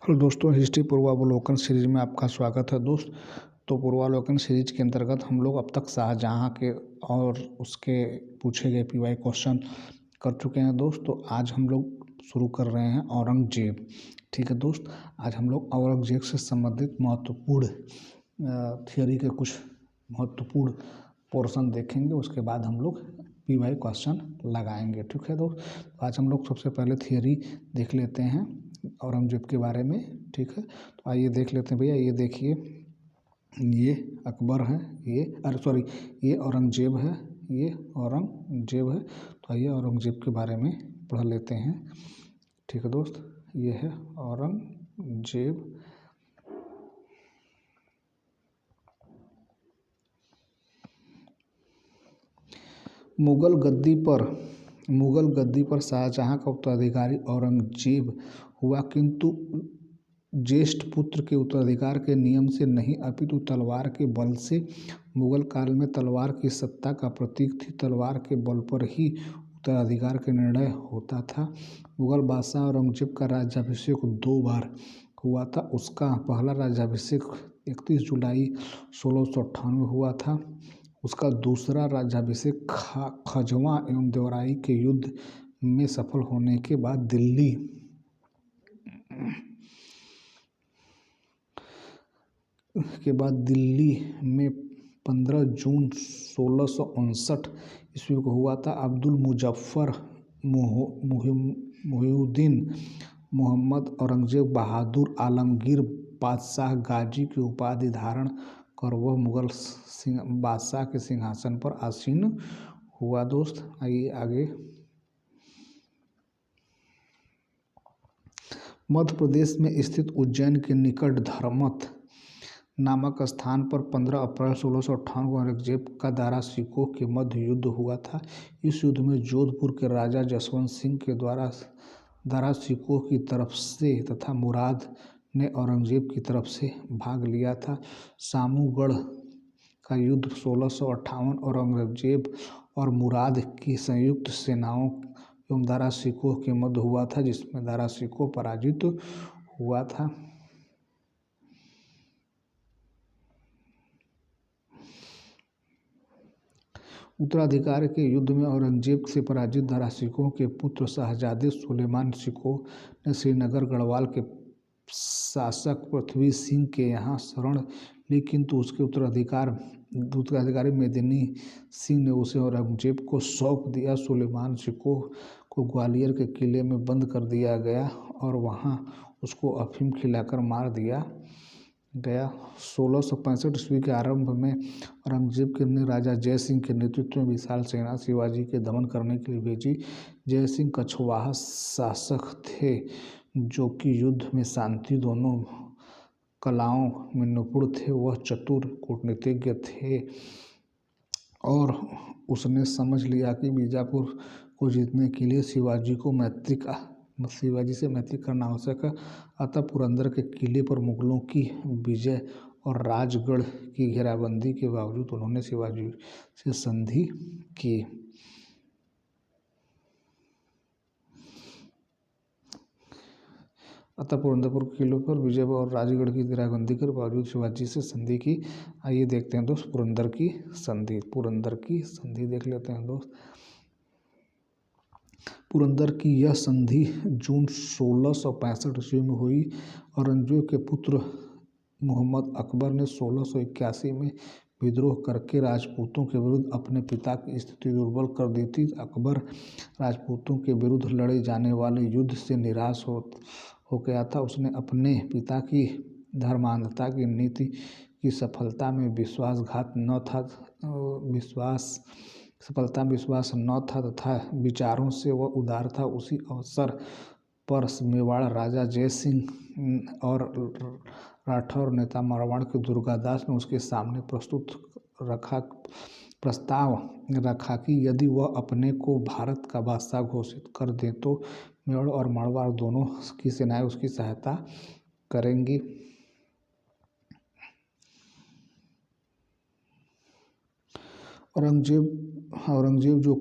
Hello दोस्तों, history पूर्वावलोकन series में आपका स्वागत है दोस्त। तो पूर्वावलोकन सीरीज के अंतर्गत हम लोग अब तक शाहजहाँ के और उसके पूछे गए पीवाई क्वेश्चन कर चुके हैं दोस्त। तो आज हम लोग शुरू कर रहे हैं औरंगजेब। ठीक है दोस्त, आज हम लोग औरंगजेब से संबंधित महत्वपूर्ण थियोरी के कुछ महत्वपूर्ण पोर्शन देखेंगे। उसके बाद हम लोग पीवाई क्वेश्चन लगाएंगे। ठीक है दोस्त, तो आज हम लोग सबसे पहले थियोरी देख लेते हैं औरंगजेब के बारे में। ठीक है, तो आइए देख लेते हैं भैया। ये देखिए, ये अकबर है, ये औरंगजेब है, ये औरंगजेब है। तो आइए औरंगजेब के बारे में पढ़ लेते हैं। ठीक है दोस्त, ये है औरंगजेब। मुगल गद्दी पर शाहजहाँ का उत्तराधिकारी औरंगजेब हुआ, किंतु ज्येष्ठ पुत्र के उत्तराधिकार के नियम से नहीं अपितु तलवार के बल से। मुगल काल में तलवार की सत्ता का प्रतीक थी। तलवार के बल पर ही उत्तराधिकार का निर्णय होता था। मुगल बादशाह औरंगजेब का राज्याभिषेक 2 बार हुआ था। उसका पहला राज्याभिषेक 31 जुलाई 1698 हुआ था। उसका दूसरा राज्याभिषेक खजवा एवं देवराई के युद्ध में सफल होने के बाद दिल्ली में 15 जून 1659 ईस्वी को हुआ था। अब्दुल मुजफ्फर मुहिउद्दीन मोहम्मद औरंगजेब बहादुर आलमगीर बादशाह गाजी की उपाधि धारण कर वह मुगल बादशाह के सिंहासन पर आसीन हुआ दोस्त। आइए आगे। मध्य प्रदेश में स्थित उज्जैन के निकट धर्मथ नामक स्थान पर 15 अप्रैल 1658 को औरंगजेब का दारा सिकोह के मध्य युद्ध हुआ था। इस युद्ध में जोधपुर के राजा जसवंत सिंह के द्वारा दारा सिकोह की तरफ से तथा मुराद ने औरंगजेब की तरफ से भाग लिया था। सामूगढ़ का युद्ध 1658 औरंगजेब और मुराद की संयुक्त सेनाओं एवं दारा सिकोह के मध्य हुआ था, जिसमें दारा सिकोह पराजित हुआ था। उत्तराधिकार के युद्ध में औरंगजेब से पराजित दारा सिकोह के पुत्र शाहजादे सुलेमान सिकोह ने श्रीनगर गढ़वाल के शासक पृथ्वी सिंह के यहाँ शरण ली, किंतु उसके उत्तराधिकारी मेदिनी सिंह ने उसे औरंगजेब को सौंप दिया। सुलेमान सिकोह को ग्वालियर के किले में बंद कर दिया गया और वहाँ उसको अफीम खिलाकर मार दिया गया। 1665 ईस्वी के आरंभ में औरंगजेब ने राजा जय सिंह के नेतृत्व में विशाल सेना शिवाजी के दमन करने के लिए भेजी। जय सिंह कछवाहा शासक थे, जो कि युद्ध में शांति दोनों कलाओं में निपुण थे। वह चतुर कूटनीतिज्ञ थे और उसने समझ लिया कि बीजापुर को जीतने के लिए शिवाजी से मैत्री करना आवश्यक है। अतः पुरंदर के किले पर मुगलों की विजय और राजगढ़ की घेराबंदी के बावजूद उन्होंने शिवाजी से संधि की। अतः पुरंदर किले पर विजय और राजगढ़ की घेराबंदी के बावजूद शिवाजी से संधि की। आइए देखते हैं दोस्त पुरंदर की संधि देख लेते हैं दोस्त। पुरंदर की यह संधि जून 1665 ईस्वी में हुई। औरंगजेब के पुत्र मोहम्मद अकबर ने 1681 में विद्रोह करके राजपूतों के विरुद्ध अपने पिता की स्थिति दुर्बल कर दी थी। अकबर राजपूतों के विरुद्ध लड़े जाने वाले युद्ध से निराश हो गया था। उसने अपने पिता की धर्मांधता की नीति की सफलता में विश्वास न था तथा विचारों से वह उदार था। उसी अवसर पर मेवाड़ राजा जय सिंह और राठौर नेता मारवाड़ के दुर्गादास ने उसके सामने प्रस्ताव रखा कि यदि वह अपने को भारत का बादशाह घोषित कर दे तो मेवाड़ और मारवाड़ दोनों की सेनाएं उसकी सहायता करेंगी। औरंगजेब जो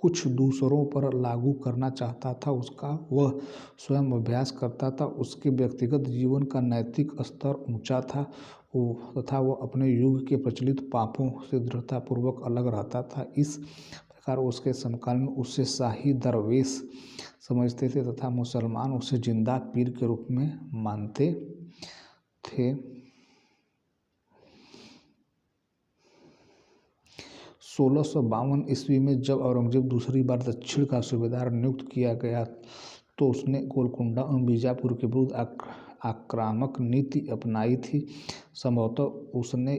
कुछ दूसरों पर लागू करना चाहता था उसका वह स्वयं अभ्यास करता था। उसके व्यक्तिगत जीवन का नैतिक स्तर ऊंचा था तथा वह अपने युग के प्रचलित पापों से दृढ़तापूर्वक अलग रहता था। इस प्रकार उसके समकालीन उसे शाही दरवेश समझते थे तथा मुसलमान उसे जिंदा पीर के रूप में मानते थे। 1652 ईस्वी में जब औरंगजेब दूसरी बार दक्षिण का सूबेदार नियुक्त किया गया तो उसने गोलकुंडा एवं बीजापुर के विरुद्ध आक्रामक नीति अपनाई थी। संभवतः उसने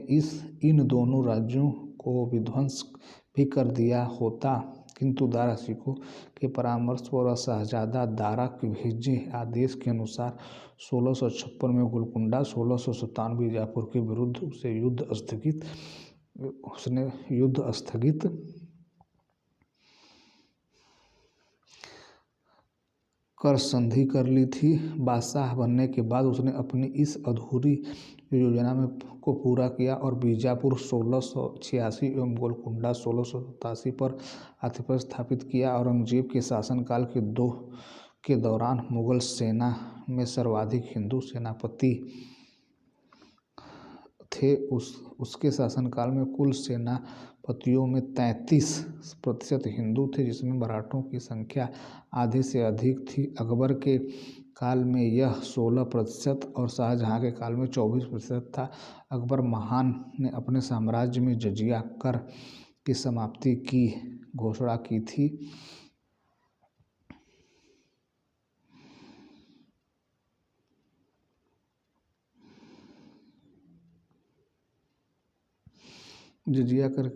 इन दोनों राज्यों को विध्वंस भी कर दिया होता, किंतु दारा शिकोह के परामर्श पर शहजादा दारा के भेजे आदेश के अनुसार 1656 में गोलकुंडा, 1657 बीजापुर के विरुद्ध उसने युद्ध स्थगित कर संधि कर ली थी। बादशाह बनने के बाद उसने अपनी इस अधूरी योजना को पूरा किया और बीजापुर 1686 एवं गोलकुंडा 1687 पर आधिपत्य स्थापित किया। औरंगजेब के शासनकाल के दौरान मुगल सेना में सर्वाधिक हिंदू सेनापति थे। उसके शासनकाल में कुल सेनापतियों में 33% हिंदू थे, जिसमें मराठों की संख्या आधे से अधिक थी। अकबर के काल में यह 16% और शाहजहां के काल में 24% था। अकबर महान ने अपने साम्राज्य में जजिया कर की समाप्ति की घोषणा की थी। जजिया कर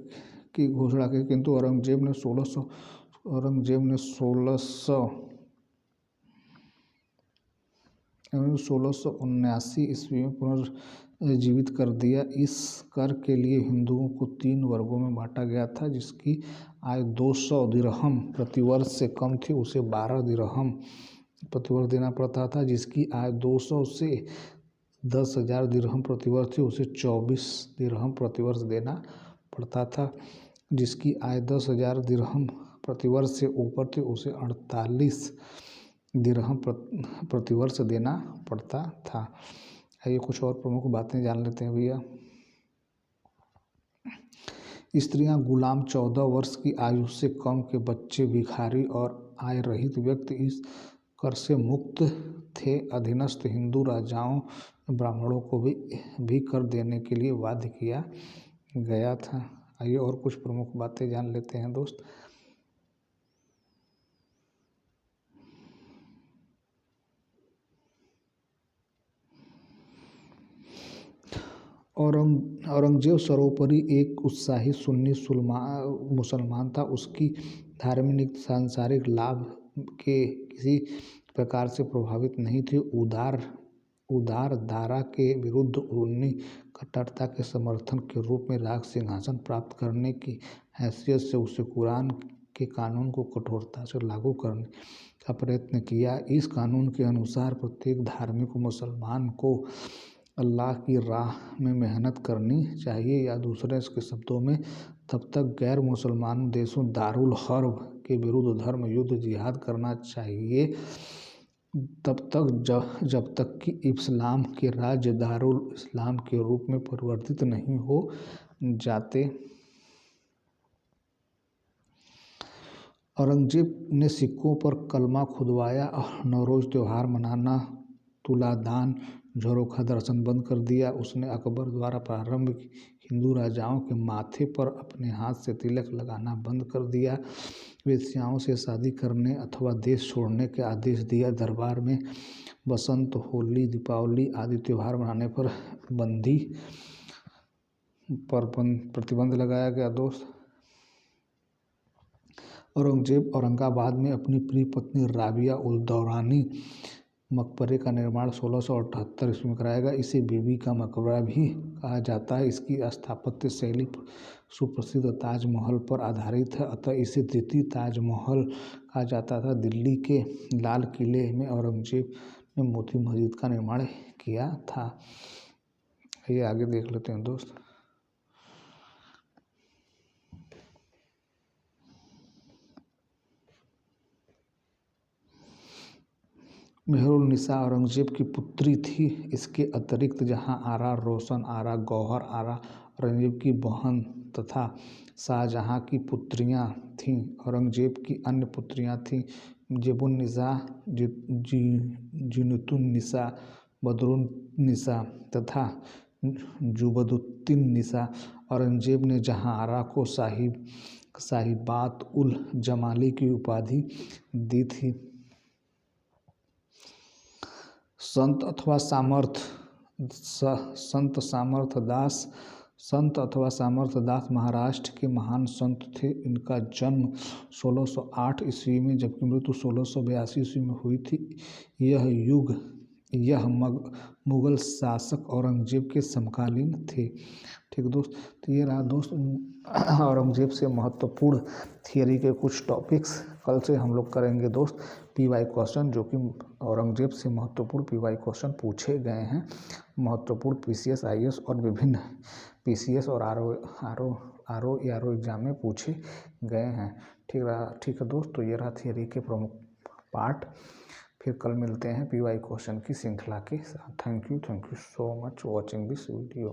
की घोषणा की, किंतु औरंगजेब ने 1679 ईस्वी में पुनर्जीवित कर दिया। इस कर के लिए हिंदुओं को 3 वर्गों में बांटा गया था। जिसकी आय 200 दिरहम प्रतिवर्ष से कम थी उसे 12 दिरहम प्रतिवर्ष देना पड़ता था। जिसकी आय 200 से 10,000 दिरहम प्रतिवर्ष थी उसे 24 दिरहम प्रतिवर्ष देना पड़ता था। जिसकी आय 10,000 दिरहम प्रतिवर्ष से ऊपर थी उसे 48 दिरहम प्रतिवर्ष देना पड़ता था। आइए कुछ और प्रमुख बातें जान लेते हैं भैया। स्त्रियां, गुलाम, 14 वर्ष की आयु से कम के बच्चे, भिखारी और आय रहित व्यक्ति इस कर से मुक्त थे। अधीनस्थ हिंदू राजाओं ब्राह्मणों को भी कर देने के लिए बाध्य किया गया था। आइए और कुछ प्रमुख बातें जान लेते हैं दोस्त। औरंगजेब सर्वोपरि एक उत्साही सुन्नी मुसलमान था। उसकी धार्मिक सांसारिक लाभ के किसी प्रकार से प्रभावित नहीं थे। उदार धारा के विरुद्ध सुन्नी कट्टरता के समर्थन के रूप में राज सिंहासन प्राप्त करने की हैसियत से उसे कुरान के कानून को कठोरता से लागू करने का प्रयत्न किया। इस कानून के अनुसार प्रत्येक धार्मिक मुसलमान को अल्लाह की राह में मेहनत करनी चाहिए, या दूसरे के शब्दों में तब तक गैर मुसलमान देशों दारुल हर्ब के विरुद्ध धर्म युद्ध जिहाद करना चाहिए जब तक कि इस्लाम के राज्य दारुल इस्लाम के रूप में परिवर्तित नहीं हो जाते। औरंगजेब ने सिखों पर कलमा खुदवाया, नवरोज त्यौहार मनाना, तुलादान, झरोखा दर्शन बंद कर दिया। उसने अकबर द्वारा प्रारंभिक हिंदू राजाओं के माथे पर अपने हाथ से तिलक लगाना बंद कर दिया। वेश्याओं से शादी करने अथवा देश छोड़ने के आदेश दिया। दरबार में बसंत, होली, दीपावली आदि त्यौहार मनाने पर प्रतिबंध लगाया गया दोस्त। औरंगजेब औरंगाबाद में अपनी प्रिय पत्नी राबिया उल दौरानी मकबरे का निर्माण 1678 ईस्वी में कराया गया। इसे बीबी का मकबरा भी कहा जाता है। इसकी स्थापत्य शैली सुप्रसिद्ध ताजमहल पर आधारित है, अतः इसे द्वितीय ताजमहल कहा जाता था। दिल्ली के लाल किले में औरंगजेब ने मोती मस्जिद का निर्माण किया था। ये आगे देख लेते हैं दोस्त। मेहरुन्निसा औरंगजेब की पुत्री थी। इसके अतिरिक्त जहाँ आरा, रोशन आरा, गौहर आरा औरंगजेब की बहन तथा शाहजहाँ की पुत्रियाँ थीं। औरंगजेब की अन्य पुत्रियाँ थीं जेबुन्निसा, जीनतुन्निसा, बदरुन्निसा तथा जुबदुत्तिन्निसा। औरंगजेब ने जहाँ आरा को साहिबात उल जमाली की उपाधि दी थी। संत अथवा सामर्थ्य दास महाराष्ट्र के महान संत थे। इनका जन्म 1608 ईस्वी में जबकि मृत्यु 1682 ईस्वी में हुई थी। यह मुगल शासक औरंगजेब के समकालीन थे। ठीक दोस्त, तो ये रहा दोस्त औरंगजेब से महत्वपूर्ण थियरी के कुछ टॉपिक्स। कल से हम लोग करेंगे दोस्त PY क्वेश्चन, जो कि औरंगजेब से महत्वपूर्ण PY क्वेश्चन पूछे गए हैं। महत्वपूर्ण PCS, IAS और विभिन्न PCS और RO एग्जाम में पूछे गए हैं। ठीक है दोस्त, तो ये रहा थियरी के प्रमुख पार्ट। फिर कल मिलते हैं PY क्वेश्चन की श्रृंखला के साथ। Thank you so much watching this video.